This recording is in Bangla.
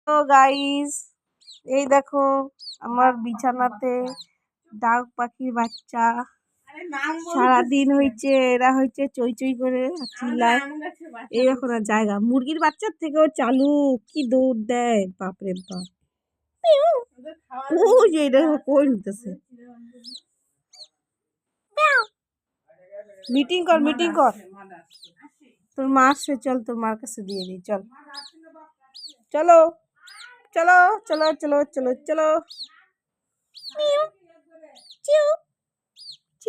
তো গাইস, এই দেখো আমার বিছানাতে ডাক পাখির বাচ্চা। সারাদিন হয়েছে, এরা হয়েছে চই চই করে চিল্লায়। এই দেখো না জায়গা, মুরগির বাচ্চার থেকেও চালু, কি দৌড় দেয়, বাপরে বাপ। ও যে এটা কই নিতেছে। মিটিং কর, মিটিং কর। তোর মা আসছে, চল তোর মার কাছে দিয়ে দিই, চল চলো চলো চলো চলো চলো চলো।